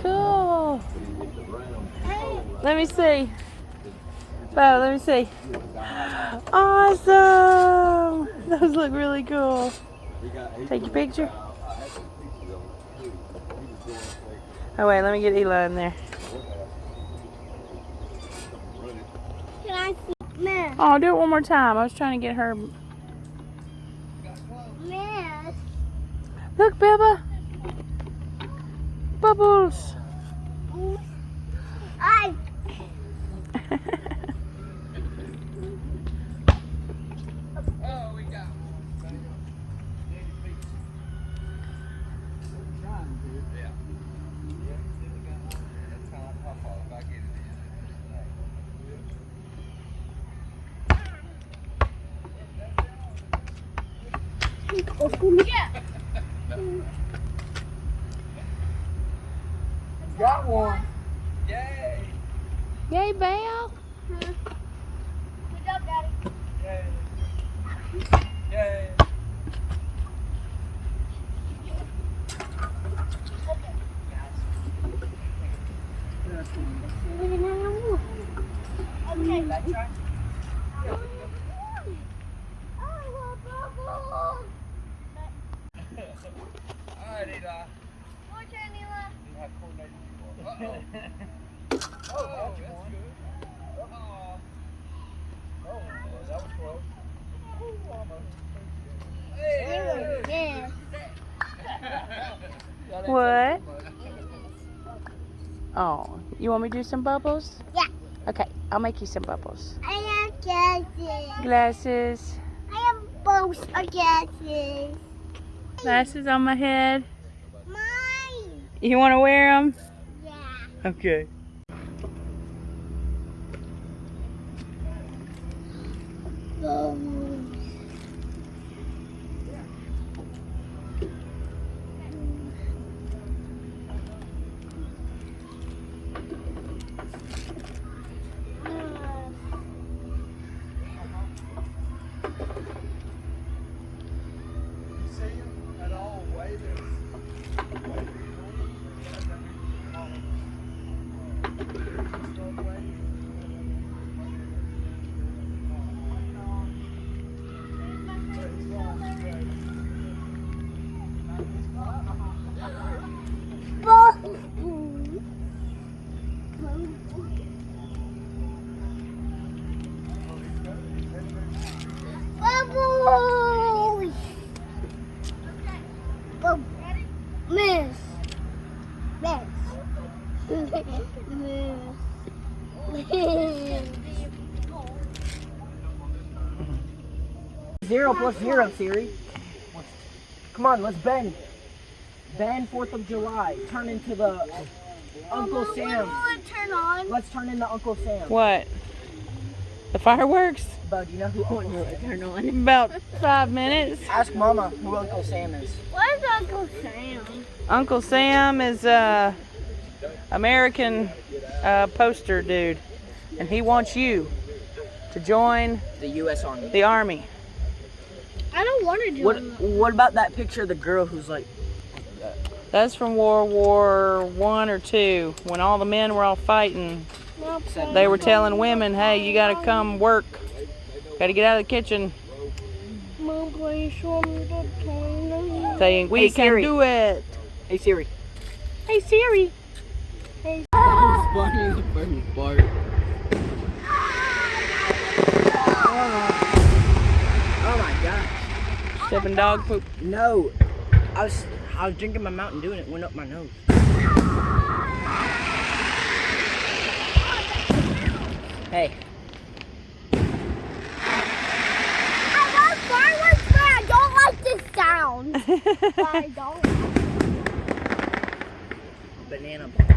Cool. Let me see. Wow, let me see. Awesome. Those look really cool. Take your picture. Oh wait, let me get Eli in there. Can I see? Miss. Oh, do it one more time. I was trying to get her. Miss. Look, Bubba. Bubbles. I. Got one. Yay! Yay, Belle. Good job, Daddy. Yay. Yay. Okay. That's right. I want bubbles. All right, Eli. More turn, Eli. You have coordinated before. Uh-oh. Oh, that's good. Uh-oh. Oh, that was close. Ooh, almost. Hey. Yeah. What? Oh, you want me to do some bubbles? Yeah. Okay, I'll make you some bubbles. I have glasses. Glasses. I have both of glasses. Glasses on my head. Mine. You want to wear them? Yeah. Okay. Bubbles. Miss. Zero plus zero, Siri. Come on, let's bend. Bend 4th of July. Turn into the Uncle Sam. When will it turn on? Let's turn into Uncle Sam. What? The fireworks? Bud, you know who Uncle Sam is? About 5 minutes. Ask Mama who Uncle Sam is. What is Uncle Sam? Uncle Sam is a American poster dude, and he wants you to join The U.S. Army. the army. I don't want to do What about that picture of the girl who's like... That's from World War I or II, when all the men were all fighting. They were telling women, hey, you gotta come work. Gotta get out of the kitchen. Mom, please show me the toilet. Saying, we Hey, can Siri. do it. Hey, Siri. Hey, Siri. Funny as a funny fart. Oh my gosh. Stepping dog poop. No. I was drinking my Mountain Dew and it went up my nose. Hey. I love fireworks, but I don't like this sound. I don't. Banana ball.